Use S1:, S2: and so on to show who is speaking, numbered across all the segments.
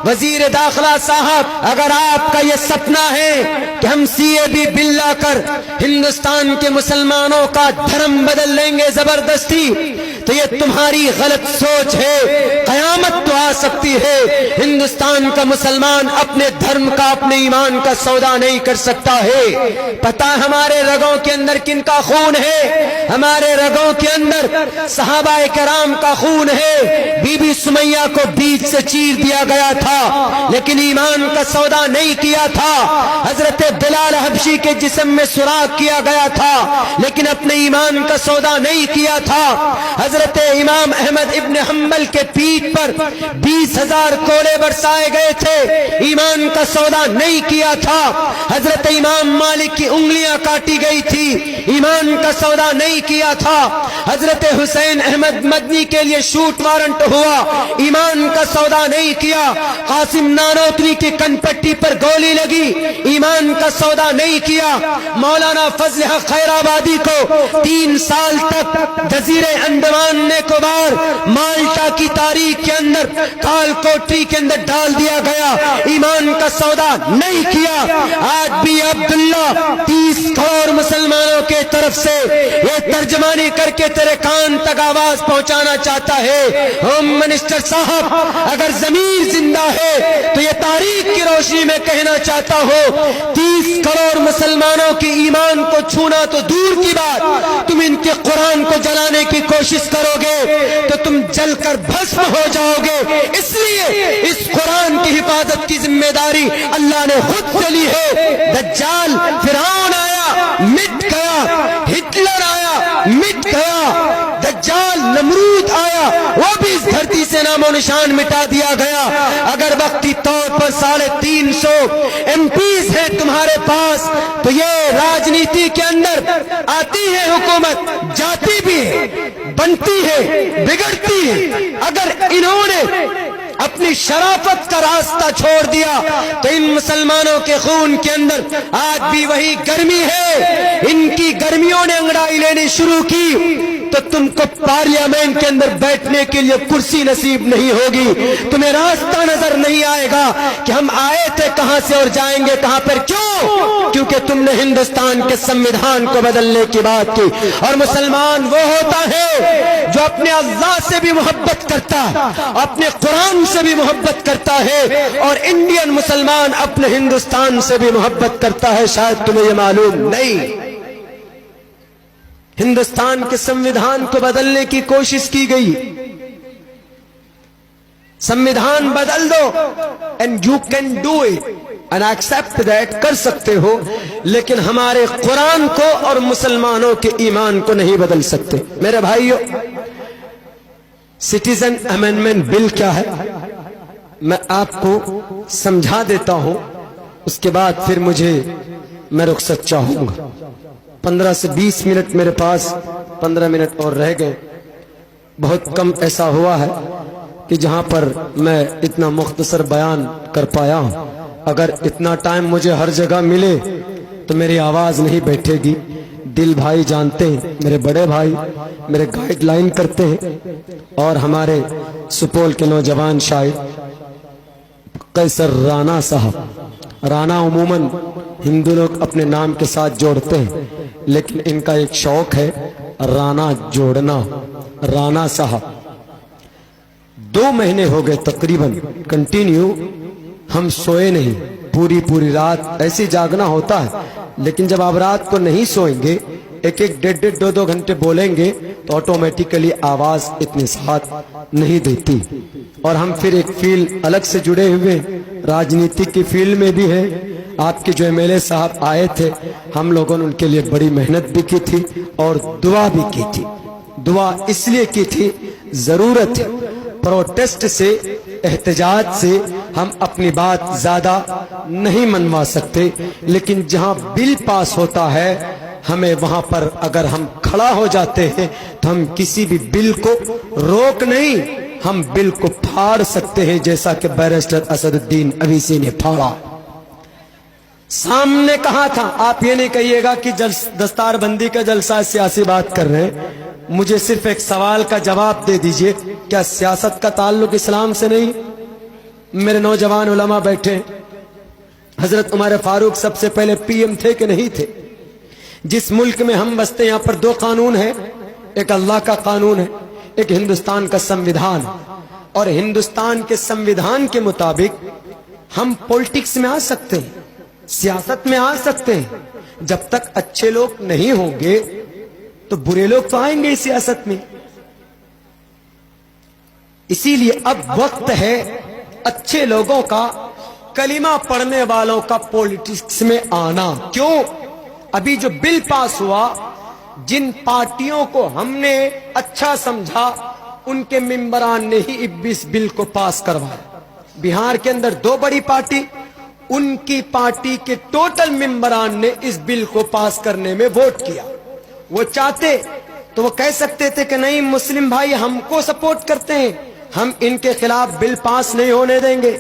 S1: وزیر داخلہ صاحب، اگر آپ کا یہ سپنا ہے کہ ہم CAB بل لا کر ہندوستان کے مسلمانوں کا دھرم بدل لیں گے زبردستی، تو یہ تمہاری غلط سوچ ہے۔ قیامت تو آ سکتی ہے، ہندوستان کا مسلمان اپنے دھرم کا، اپنے ایمان کا سودا نہیں کر سکتا ہے۔ پتہ ہمارے رگوں کے اندر کن کا خون ہے؟ ہمارے رگوں کے اندر صحابہ کرام کا خون ہے۔ بی بی سمیہ کو بیچ سے چیر دیا گیا تھا لیکن ایمان کا سودا نہیں کیا تھا۔ حضرت بلال حبشی کے جسم میں سوراخ کیا گیا تھا لیکن اپنے ایمان کا سودا نہیں کیا تھا۔ حضرت امام احمد ابن حنبل کے پیٹھ پر 20,000 کولے برسائے گئے تھے، ایمان کا سودا نہیں کیا تھا۔ حضرت امام مالک کی انگلیاں کاٹی گئی تھی، ایمان کا سودا نہیں کیا تھا۔ حضرت حسین احمد مدنی کے لیے شوٹ وارنٹ ہوا، ایمان کا سودا نہیں کیا۔ قاسم نانوتری کی کن پٹی پر گولی لگی، ایمان کا سودا نہیں کیا۔ مولانا فضل حق خیر آبادی کو 3 سال تک جزیرے انڈمان نکوبار مالٹا کی تاریخ کے اندر کال کوٹری کے اندر ڈال دیا گیا، ایمان کا سودا نہیں کیا۔ آج بھی عبداللہ 30 کروڑ مسلمانوں کے طرف سے یہ ترجمانی کر کے تیرے کان تک آواز پہنچانا چاہتا ہے۔ ہوم منسٹر صاحب، اگر ضمیر زندہ ہے تو یہ تاریخ کی روشنی میں کہنا چاہتا ہوں، 30 کروڑ مسلمانوں کی ایمان کو چھونا تو دور کی بات، تم ان کے قرآن کو جلانے کی کوشش کرو گے تو تم جل کر بھسم ہو جاؤ گے۔ اس لیے اس قرآن کی حفاظت کی ذمہ داری اللہ نے خود سے لی ہے۔ دجال فرعون آیا مٹ گیا، ہٹلر آیا مٹ گیا، دجال نمرود آیا وہ بھی اس دھرتی سے نام و نشان مٹا دیا گیا۔ اگر وقتی طور پر 350 MPs ہیں تمہارے پاس تو یہ راجنیتی کے اندر آتی ہے حکومت، جاتی بھی ہے، بنتی ہے، بگڑتی ہے۔ اگر انہوں نے اپنی شرافت کا راستہ چھوڑ دیا تو ان مسلمانوں کے خون کے اندر آج بھی وہی گرمی ہے۔ ان کی گرمیوں نے انگڑائی لینی شروع کی تو تم کو پارلیمنٹ کے اندر بیٹھنے کے لیے کرسی نصیب نہیں ہوگی، تمہیں راستہ نظر نہیں آئے گا کہ ہم آئے تھے کہاں سے اور جائیں گے کہاں پر۔ کیوں؟ کیونکہ تم نے ہندوستان کے سنویدھان کو بدلنے کی بات کی۔ اور مسلمان وہ ہوتا ہے جو اپنے اللہ سے بھی محبت کرتا ہے، اپنے قرآن سے بھی محبت کرتا ہے، اور انڈین مسلمان اپنے ہندوستان سے بھی محبت کرتا ہے۔ شاید تمہیں یہ معلوم نہیں۔ ہندوستان کے سنویدھان کو بدلنے کی کوشش کی گئی، سنویدھان بدل دو and you can do it and accept that، کر سکتے ہو، لیکن ہمارے قرآن کو اور مسلمانوں کے ایمان کو نہیں بدل سکتے۔ میرے بھائیو، سٹیزن امینڈمنٹ بل کیا ہے میں آپ کو سمجھا دیتا ہوں، اس کے بعد پھر میں رخصت چاہوں گا۔ 15 سے 20 منٹ میرے پاس، 15 منٹ اور رہ گئے۔ بہت کم ایسا ہوا ہے کہ جہاں پر میں اتنا مختصر بیان کر پایا ہوں۔ اگر اتنا ٹائم مجھے ہر جگہ ملے تو میری آواز نہیں بیٹھے گی۔ دل بھائی جانتے ہیں، میرے بڑے بھائی میرے گائیڈ لائن کرتے ہیں، اور ہمارے سپول کے نوجوان شاعر قیصر رانا صاحب، رانا عموماً ہندو لوگ اپنے نام کے ساتھ جوڑتے ہیں لیکن ان کا ایک شوق ہے رانا جوڑنا۔ رانا صاحب 2 مہینے ہو گئے تقریباً کنٹینیو ہم سوئے نہیں، پوری رات ایسی جاگنا ہوتا ہے، لیکن جب آپ رات کو نہیں سوئیں گے، 1-1 2 گھنٹے بولیں گے تو آٹومیٹیکلی آواز اتنی ساتھ نہیں دیتی۔ اور ہم پھر ایک فیلڈ الگ سے جڑے ہوئے، راجنیتی کی فیلڈ میں بھی ہے۔ آپ کے جو MLA صاحب آئے تھے، ہم لوگوں نے ان کے لیے بڑی محنت بھی کی تھی اور دعا بھی کی تھی۔ دعا اس لیے کی تھی، ضرورت ہے، پروٹیسٹ سے، احتجاج سے ہم اپنی بات زیادہ نہیں منوا سکتے، لیکن جہاں بل پاس ہوتا ہے ہمیں وہاں پر اگر ہم کھڑا ہو جاتے ہیں تو ہم کسی بھی بل کو روک نہیں، ہم بل کو پھاڑ سکتے ہیں، جیسا کہ بیرسٹر اسد الدین اویسی نے پھاڑا۔ سامنے کہا تھا، آپ یہ نہیں کہیے گا کہ دستار بندی کا جلسہ سیاسی بات کر رہے ہیں، مجھے صرف ایک سوال کا جواب دے دیجئے، کیا سیاست کا تعلق اسلام سے نہیں؟ میرے نوجوان علماء بیٹھے، حضرت عمر فاروق سب سے پہلے پی ایم تھے کہ نہیں تھے؟ جس ملک میں ہم بستے ہیں یہاں پر دو قانون ہیں، ایک اللہ کا قانون ہے، ایک ہندوستان کا سمویدھان، اور ہندوستان کے سمویدھان کے مطابق ہم پولیٹکس میں آ سکتے ہیں، سیاست میں آ سکتے ہیں، جب تک اچھے لوگ نہیں ہوں گے تو برے لوگ تو آئیں گے اس سیاست میں۔ اسی لیے اب وقت ہے اچھے لوگوں کا، کلمہ پڑھنے والوں کا پولیٹکس میں آنا۔ کیوں؟ ابھی جو بل پاس ہوا، جن پارٹیوں کو ہم نے اچھا سمجھا ان کے ممبران نے ہی اس بل کو پاس کروایا۔ بہار کے اندر دو بڑی پارٹی، ان کی پارٹی کے ٹوٹل ممبران نے اس بل کو پاس کرنے میں ووٹ کیا۔ وہ چاہتے تو وہ کہہ سکتے تھے کہ نہیں، مسلم بھائی ہم کو سپورٹ کرتے ہیں، ہم ان کے خلاف بل پاس نہیں ہونے دیں گے،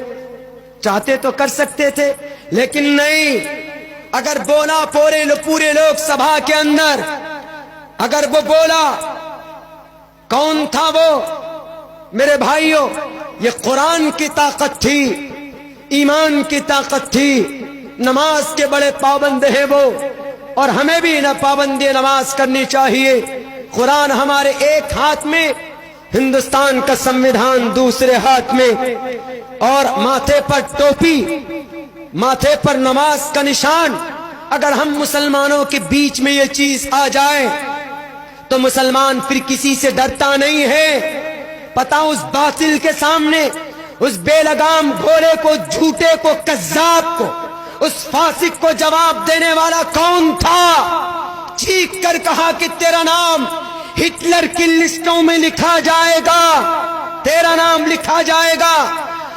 S1: چاہتے تو کر سکتے تھے، لیکن نہیں۔ اگر بولا پورے لوک سبھا کے اندر، اگر وہ بولا، کون تھا وہ؟ میرے بھائیوں، یہ قرآن کی طاقت تھی، ایمان کی طاقت تھی، نماز کے بڑے پابند ہیں وہ، اور ہمیں بھی نہ پابندی نماز کرنی چاہیے۔ قرآن ہمارے ایک ہاتھ میں، ہندوستان کا سمویدھان دوسرے ہاتھ میں، اور ماتھے پر ٹوپی، ماتھے پر نماز کا نشان۔ اگر ہم مسلمانوں کے بیچ میں یہ چیز آ جائے تو مسلمان پھر کسی سے ڈرتا نہیں ہے۔ پتا اس باطل کے سامنے، اس بے لگام گھوڑے کو، جھوٹے کو، کذاب کو، اس فاسق کو جواب دینے والا کون تھا؟ چیخ کر کہا کہ تیرا نام ہٹلر کی لسٹوں میں لکھا جائے گا، تیرا نام لکھا جائے گا۔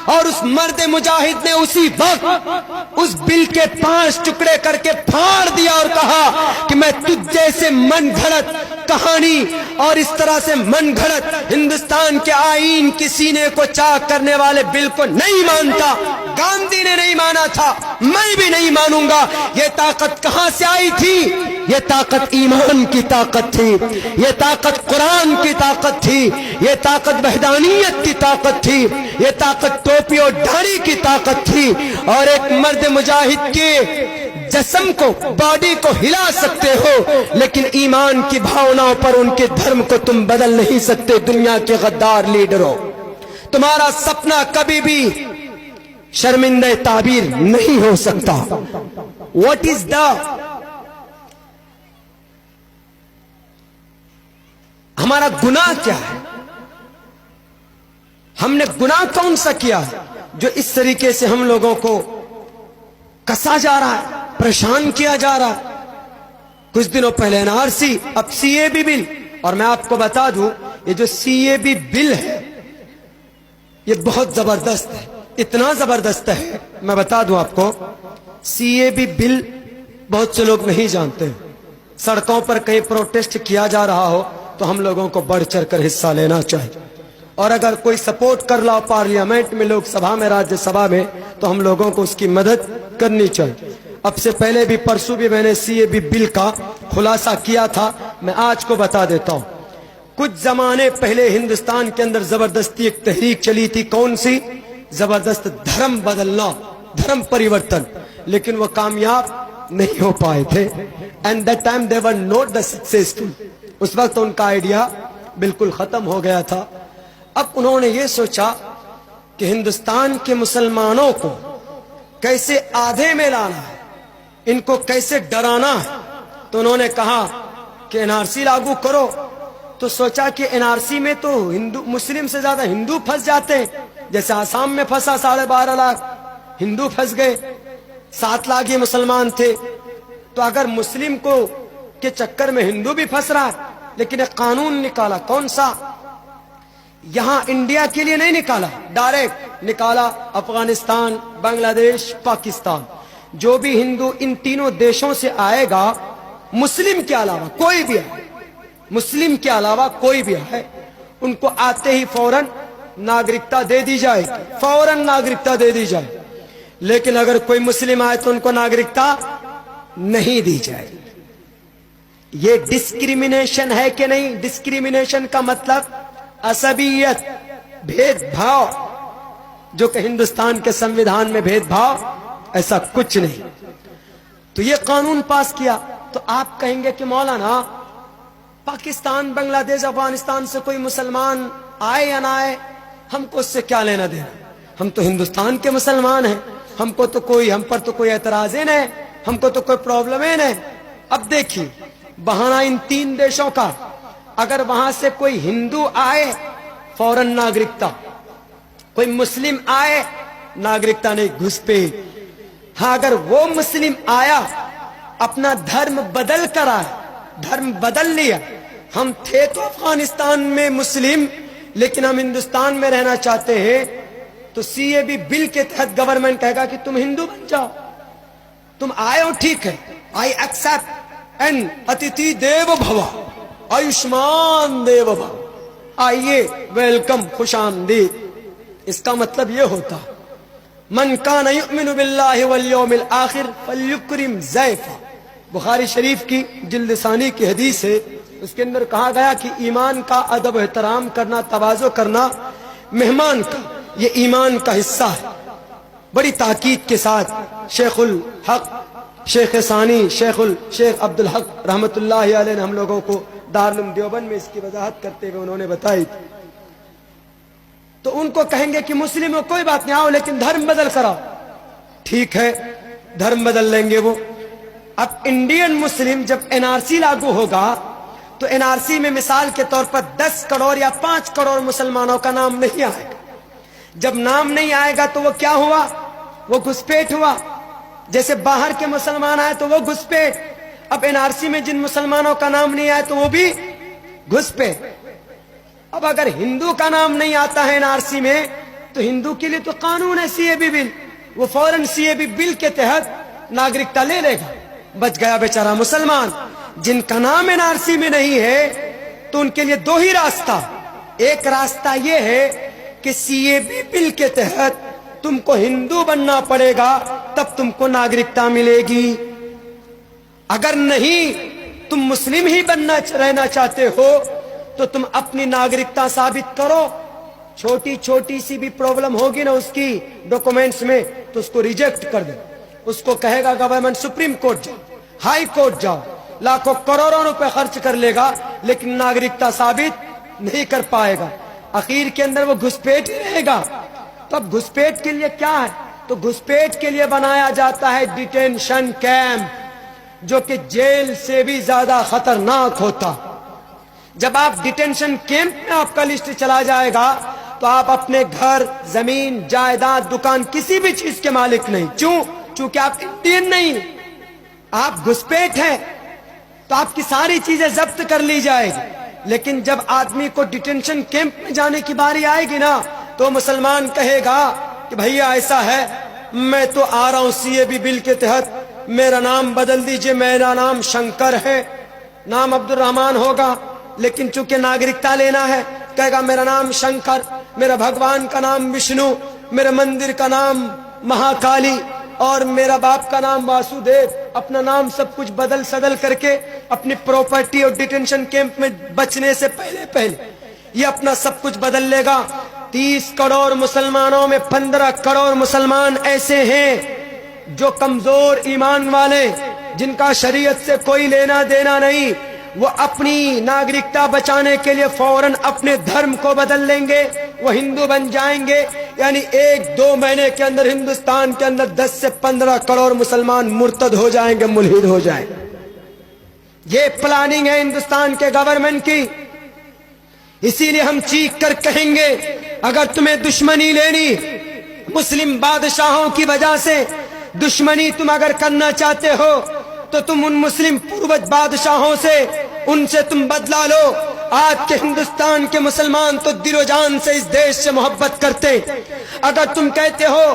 S1: اور اس مرد مجاہد نے اسی وقت اس بل کے 5 ٹکڑے کر کے پھاڑ دیا اور کہا کہ میں تجھ جیسے من گھڑت کہانی اور اس طرح سے من گھڑت ہندوستان کے آئین کی سینے کو چاک کرنے والے بل کو نہیں مانتا۔ گاندھی نے نہیں مانا تھا، میں بھی نہیں مانوں گا۔ یہ طاقت کہاں سے آئی تھی؟ یہ طاقت ایمان کی طاقت تھی، یہ طاقت قرآن کی طاقت تھی، یہ طاقت وحدانیت کی طاقت تھی، یہ طاقت ٹوپی اور داڑھی کی طاقت تھی۔ اور ایک مرد مجاہد کے جسم کو، باڈی کو ہلا سکتے ہو، لیکن ایمان کی بھاوناؤں پر ان کے دھرم کو تم بدل نہیں سکتے۔ دنیا کے غدار لیڈروں، تمہارا سپنا کبھی بھی شرمندہ تعبیر نہیں ہو سکتا۔ واٹ از دا، ہمارا گناہ کیا ہے؟ ہم نے گناہ کون سا کیا ہے جو اس طریقے سے ہم لوگوں کو کسا جا رہا ہے، پریشان کیا جا رہا ہے؟ کچھ دنوں پہلے NRC، اب CAB بل، اور میں آپ کو بتا دوں یہ جو CAB بل ہے یہ بہت زبردست ہے، اتنا زبردست ہے، میں بتا دوں آپ کو۔ CAB بل بہت سے لوگ نہیں جانتے، سڑکوں پر کہیں پروٹیسٹ کیا جا رہا ہو تو ہم لوگوں کو بڑھ چڑھ کر حصہ لینا چاہیے، اور اگر کوئی سپورٹ کر رہا ہو پارلیمنٹ میں، لوک سبھا میں، راجیہ سبھا میں، تو ہم لوگوں کو اس کی مدد کرنی چاہیے۔ اب سے پہلے بھی، پرسوں بھی میں نے CAB بل کا خلاصہ کیا تھا، میں آج کو بتا دیتا ہوں۔ کچھ زمانے پہلے ہندوستان کے اندر زبردستی ایک تحریک چلی تھی، کون سی؟ زبردست دھرم بدلنا، دھرم پریورتن، لیکن وہ کامیاب نہیں ہو پائے تھے۔ and that time they were not the successful، اس وقت ان کا آئیڈیا بالکل ختم ہو گیا تھا۔ اب انہوں نے یہ سوچا کہ ہندوستان کے مسلمانوں کو کیسے آدھے میں لانا ہے، ان کو کیسے ڈرانا ہے، تو انہوں نے کہا کہ NRC لاگو کرو۔ تو سوچا کہ NRC میں تو مسلم سے زیادہ ہندو پھنس جاتے ہیں، جیسے آسام میں پھنسا 12.5 لاکھ ہندو پھنس گئے، 7 لاکھ ہی مسلمان تھے۔ تو اگر مسلم کو کے چکر میں ہندو بھی پھنس رہا ہے، لیکن ایک قانون نکالا، کون سا؟ یہاں انڈیا کے لیے نہیں نکالا، ڈائریکٹ نکالا افغانستان، بنگلہ دیش، پاکستان۔ جو بھی ہندو ان تینوں دیشوں سے آئے گا، مسلم کے علاوہ کوئی بھی آئے، مسلم کے علاوہ کوئی بھی آئے، ان کو آتے ہی فوراً ناگرکتا دے دی جائے، فوراً ناگرکتا دے دی جائے۔ لیکن اگر کوئی مسلم آئے تو ان کو ناگرکتا نہیں دی جائے۔ یہ ڈسکریمنیشن ہے کہ نہیں؟ ڈسکریمنیشن کا مطلب عصبیت، بھید بھاؤ۔ जो कि हिंदुस्तान के संविधान में भेदभाव ऐसा कुछ नहीं। तो ये कानून पास किया। तो आप कहेंगे कि मौलाना पाकिस्तान, बांग्लादेश, अफगानिस्तान से कोई मुसलमान आए या ना आए, हमको उससे क्या लेना देना, हम तो हिंदुस्तान के मुसलमान हैं, हमको तो कोई, हम पर तो कोई एतराज ही नहीं, हमको तो कोई प्रॉब्लम ही नहीं। अब देखिए बहाना इन 3 देशों का, अगर वहां से कोई हिंदू आए फौरन नागरिकता, कोई मुस्लिम आए नागरिकता नहीं, घुसपैठ। हाँ, अगर वो मुस्लिम आया अपना धर्म बदल कर आया, धर्म बदल लिया, हम थे तो अफगानिस्तान में मुस्लिम लेकिन हम हिंदुस्तान में रहना चाहते हैं, तो सीएबी बिल के तहत गवर्नमेंट कहेगा कि तुम हिंदू बन जाओ, तुम आए हो ठीक है, आई एक्सेप्ट एंड अतिथि देव भव, आयुष्मान देव भव, आइए वेलकम, खुशामदीद। इसका मतलब ये होता मन कान युमिनु बिल्लाहि वल यौमिल आखिर फल्युक्रिम ज़ैफा। बुखारी शरीफ की जिल्द सानी की हदीस है, उसके अंदर कहा गया कि ईमान का अदब एहतराम करना, तवाज़ो करना मेहमान का, ये ईमान का हिस्सा है। बड़ी ताकीद के साथ शेखुल हक, शेख सानी, शेख अब्दुल हक रहमतुल्लाहि अलैह ने हम लोगों को दारुल उलूम देवबंद में इसकी वजाहत करते हुए उन्होंने बताई। तो उनको कहेंगे कि मुस्लिम हो कोई बात नहीं, आओ लेकिन धर्म बदल कराओ, ठीक है धर्म बदल लेंगे वो। अब इंडियन मुस्लिम जब एनआरसी लागू होगा तो एनआरसी में मिसाल के तौर पर 10 करोड़ या 5 करोड़ मुसलमानों का नाम नहीं आएगा। जब नाम नहीं आएगा तो वो क्या हुआ, वो घुसपैठ हुआ। जैसे बाहर के मुसलमान आए तो वो घुसपैठ, अब एनआरसी में जिन मुसलमानों का नाम नहीं आया तो वो भी घुसपैठ। अब अगर हिंदू का नाम नहीं आता है एनआरसी में तो हिंदू के लिए तो कानून है सीएबी बिल, वो फौरन सीएबी बिल के तहत नागरिकता ले लेगा, बच गया बेचारा मुसलमान। जिनका नाम एनआरसी में नहीं है तो उनके लिए 2 ही रास्ता, एक रास्ता ये है कि सीएबी बिल के तहत तुमको हिंदू बनना पड़ेगा तब तुमको नागरिकता मिलेगी, अगर नहीं तुम मुस्लिम ही रहना चाहते हो तो तुम अपनी नागरिकता साबित करो। छोटी छोटी सी भी प्रॉब्लम होगी ना उसकी डॉक्यूमेंट्स में तो उसको रिजेक्ट कर दो, उसको कहेगा गवर्नमेंट सुप्रीम कोर्ट जाओ, हाई कोर्ट जाओ, लाखों करोड़ों रुपए खर्च कर लेगा लेकिन नागरिकता साबित नहीं कर पाएगा, आखिर के अंदर वो घुसपैठ ही रहेगा। तो अब घुसपैठ के लिए क्या है, तो घुसपैठ के लिए बनाया जाता है डिटेंशन कैंप, जो कि जेल से भी ज्यादा खतरनाक होता। जब आप डिटेंशन कैंप में आपका लिस्ट चला जाएगा तो आप अपने घर, जमीन, जायदाद, दुकान, किसी भी चीज के मालिक नहीं। क्यों? क्योंकि आप इंडियन नहीं, आप घुसपैठ हैं, तो आपकी सारी चीजें जब्त कर ली जाएगी। लेकिन जब आदमी को डिटेंशन कैंप में जाने की बारी आएगी ना तो मुसलमान कहेगा कि भैया ऐसा है, मैं तो आ रहा हूं सीएबी बिल के तहत, मेरा नाम बदल दीजिए, मेरा नाम शंकर है, नाम अब्दुल रहमान होगा, लेकिन चूंकि नागरिकता लेना है कहेगा मेरा नाम शंकर, मेरा भगवान का नाम विष्णु, मेरे मंदिर का नाम महाकाली और मेरा बाप का नाम वासुदेव। अपना नाम सब कुछ बदल सदल करके अपनी प्रॉपर्टी और डिटेंशन कैंप में बचने से पहले ये अपना सब कुछ बदल लेगा। 30 करोड़ मुसलमानों में 15 करोड़ मुसलमान ऐसे हैं जो कमजोर ईमान वाले, जिनका शरीयत से कोई लेना देना नहीं, वो अपनी नागरिकता बचाने के लिए फौरन अपने धर्म को बदल लेंगे, वो हिंदू बन जाएंगे। यानी 1-2 महीने के अंदर हिंदुस्तान के अंदर 10 से 15 करोड़ मुसलमान मुर्तद हो जाएंगे, मुल्हिद हो जाएंगे। ये प्लानिंग है हिंदुस्तान के गवर्नमेंट की। इसीलिए हम चीख कर कहेंगे, अगर तुम्हें दुश्मनी लेनी मुस्लिम बादशाहों की वजह से, दुश्मनी तुम अगर करना चाहते हो तो तुम उन मुस्लिम पूर्वज बादशाहों से, उनसे तुम बदला लो। आज के हिंदुस्तान के मुसलमान तो दिलो जान से इस देश से मोहब्बत करते। अगर तुम कहते हो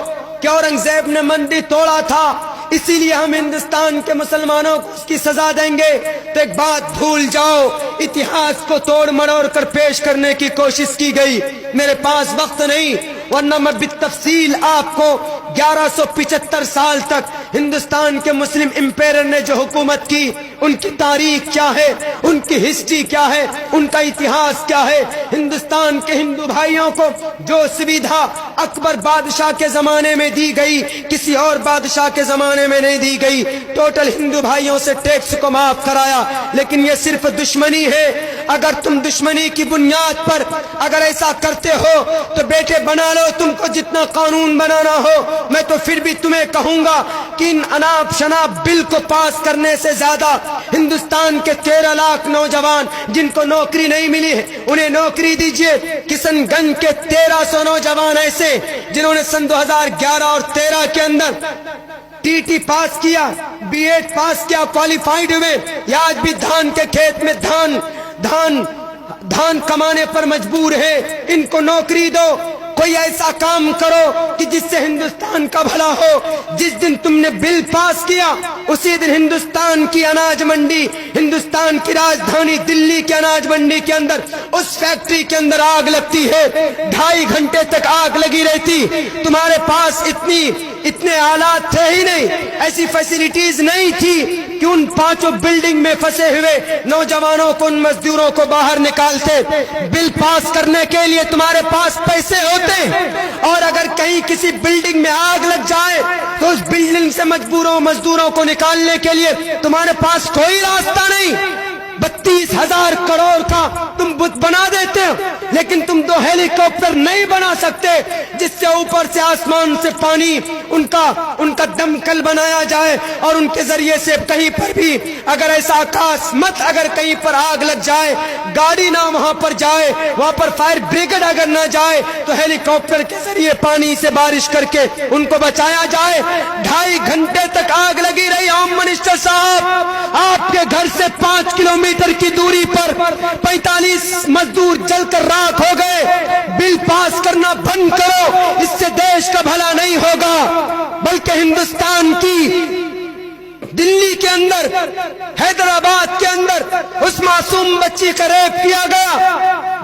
S1: कि औरंगजेब ने मंदिर तोड़ा था इसीलिए हम हिंदुस्तान के मुसलमानों को उसकी सजा देंगे, तो एक बात भूल जाओ, इतिहास को तोड़ मरोड़ कर पेश करने की कोशिश की गई। मेरे पास वक्त नहीं, वरना मैं बितफसील आपको 1175 साल तक हिंदुस्तान के मुस्लिम एम्पायर ने जो हुकूमत की, उनकी तारीख क्या है, उनकी हिस्ट्री क्या है, उनका इतिहास क्या है। हिंदुस्तान के हिंदू भाइयों को जो सुविधा अकबर बादशाह के जमाने में दी गई, किसी और बादशाह के जमाने में नहीं दी गई। टोटल हिंदू भाइयों से टैक्स को माफ कराया, लेकिन ये सिर्फ दुश्मनी है। अगर तुम दुश्मनी की बुनियाद पर अगर ऐसा करते हो तो बेटे बना लो तुमको जितना कानून बनाना हो। मैं तो फिर भी तुम्हें कहूंगा कि इन अनाप शनाप बिल को पास करने से ज्यादा हिंदुस्तान के 13 लाख नौजवान जिनको नौकरी नहीं मिली है उन्हें नौकरी दीजिए। किशनगंज के 1300 नौजवान ऐसे जिन्होंने सन 2011 और 13 के अंदर टीटी पास किया, बीएड पास किया, क्वालिफाइड हुए, या आज भी धान के खेत में धान कमाने पर मजबूर है। इनको नौकरी दो, कोई ऐसा काम करो कि जिससे हिंदुस्तान का भला हो। जिस दिन तुमने बिल पास किया उसी दिन हिंदुस्तान की अनाज मंडी, हिंदुस्तान की राजधानी दिल्ली की अनाज मंडी के अंदर उस फैक्ट्री के अंदर आग लगती है। 2.5 घंटे तक आग लगी रहती। तुम्हारे पास इतने आलात थे ही नहीं, ऐसी फैसिलिटीज नहीं थी कि उन 5 बिल्डिंग में फंसे हुए नौजवानों को, उन मजदूरों को बाहर निकालते। बिल पास करने के लिए तुम्हारे पास पैसे होते, और अगर कहीं किसी बिल्डिंग में आग लग जाए तो उस बिल्डिंग से मजदूरों को निकालने के लिए तुम्हारे पास कोई रास्ता नहीं। 32,000 करोड़ का तुम बुत बना देते हो, लेकिन तुम 2 हेलीकॉप्टर नहीं बना सकते जिससे ऊपर से आसमान से पानी उनका दमकल बनाया जाए और उनके जरिए से कहीं पर भी अगर ऐसा अकस्मात अगर कहीं पर आग लग जाए, गाड़ी ना वहां पर जाए, वहां पर फायर ब्रिगेड अगर ना जाए तो हेलीकॉप्टर के जरिए पानी से बारिश करके उनको बचाया जाए। 2.5 घंटे तक आग लगी रही। होम मिनिस्टर साहब, आपके घर से 5 किलोमीटर की दूरी पर 45 मजदूर जलकर राख हो गए। बिल पास करना बंद करो, इससे देश का भला नहीं होगा, बल्कि हिंदुस्तान की दिल्ली के अंदर, हैदराबाद के अंदर उस मासूम बच्ची का रेप किया गया।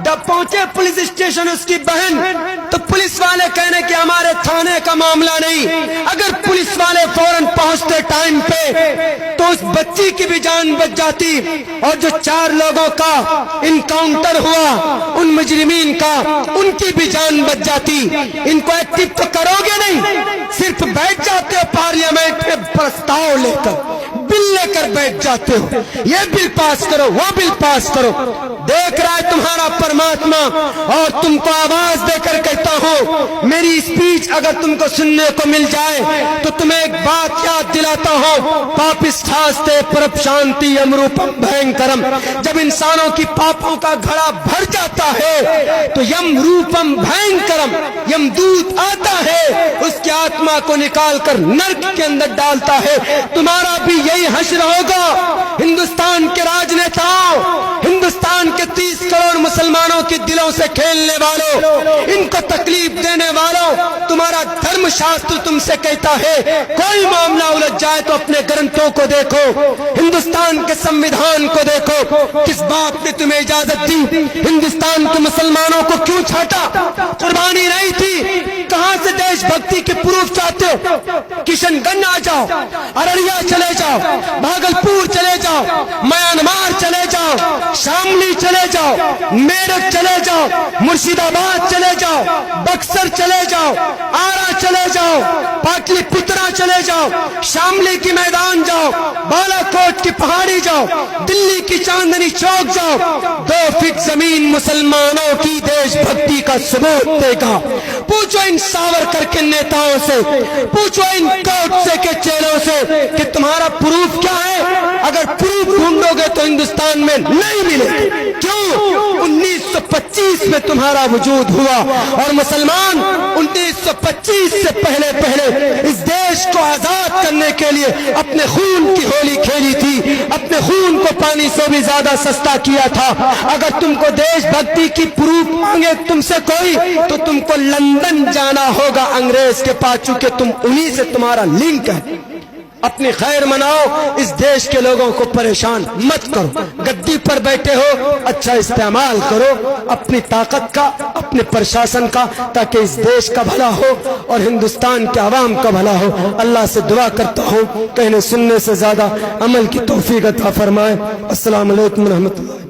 S1: जब पहुंचे पुलिस स्टेशन उसकी बहन, तो पुलिस वाले कहने कि हमारे थाने का मामला नहीं। अगर पुलिस वाले फौरन पहुंचते टाइम पे तो उस बच्ची की भी जान बच जाती। और जो 4 लोगों का इनकाउंटर हुआ, उन मुजरिमीन का, उनकी भी जान बच जाती। इनको एक्टिव तो करोगे नहीं, सिर्फ बैठ जाते हो पार्लियामेंट में प्रस्ताव लेकर, बिल लेकर बैठ जाते हो। ये बिल पास करो, वो बिल पास करो। देख रहा है तुम्हारा परमात्मा, और तुमको आवाज देकर कहता हूँ, मेरी स्पीच अगर तुमको सुनने को मिल जाए तो तुम्हें एक बात याद दिलाता हूँ, पापिष्ठास्ते परप शांति यमरूपम भयंकरम। जब इंसानों की पापों का घड़ा भर जाता है तो यम रूपम भयंकरम, यमदूत आता है, उसकी आत्मा को निकाल कर नर्क के अंदर डालता है। तुम्हारा भी यही हश्र होगा। हिंदुस्तान के राजनेताओं, हिंदुस्तान के 30 करोड़ मुसलमानों के दिलों से खेलने वालों, इनको तकलीफ देने वालों, तुम्हारा धर्मशास्त्र तुमसे कहता है कोई मामला उलझ जाए तो अपने ग्रंथों को देखो, हिंदुस्तान के संविधान को देखो। किस बात ने तुम्हें इजाजत दी? हिंदुस्तान के मुसलमानों को क्यों छाटा? कुर्बानी नहीं थी? कहां से देशभक्ति के प्रूफ चाहते हो? किशनगंज आ जाओ, अररिया चले जाओ, भागलपुर चले जाओ, म्यांमार चले जाओ, शामली चले जाओ, मेरठ चले जाओ, मुर्शिदाबाद चले जाओ, बक्सर चले जाओ, आरा चले जाओ, पाटलिपुत्रा चले जाओ, शामली की मैदान जाओ, बालाकोट की पहाड़ी जाओ, दिल्ली की चांदनी चौक जाओ। 2 फीट जमीन मुसलमानों की देशभक्ति का सबूत देगा। पूछो इन सावरकर के नेताओं से, पूछो इन कोटसे के चेलों से कि तुम्हारा प्रूफ क्या है। अगर प्रूफ ढूंढोगे तो हिंदुस्तान में नहीं मिले। क्यों? 1925 में तुम्हारा वजूद हुआ, और मुसलमान 1925 से पहले इस देश को आजाद करने के लिए अपने खून की होली खेली थी, अपने खून को पानी से भी ज्यादा सस्ता किया था। अगर तुमको देशभक्ति की प्रूफ मांगे तुमसे कोई, तो तुमको लंदन जाना होगा अंग्रेज के पास, चूंकि तुम उन्हीं से तुम्हारा लिंक है। اپنی خیر مناؤ، اس دیش کے لوگوں کو پریشان مت کرو۔ گدی پر بیٹھے ہو، اچھا استعمال کرو اپنی طاقت کا، اپنے پرشاسن کا، تاکہ اس دیش کا بھلا ہو اور ہندوستان کے عوام کا بھلا ہو۔ اللہ سے دعا کرتا ہوں کہنے سننے سے زیادہ عمل کی توفیق عطا فرمائے۔ السلام علیکم ورحمۃ اللہ۔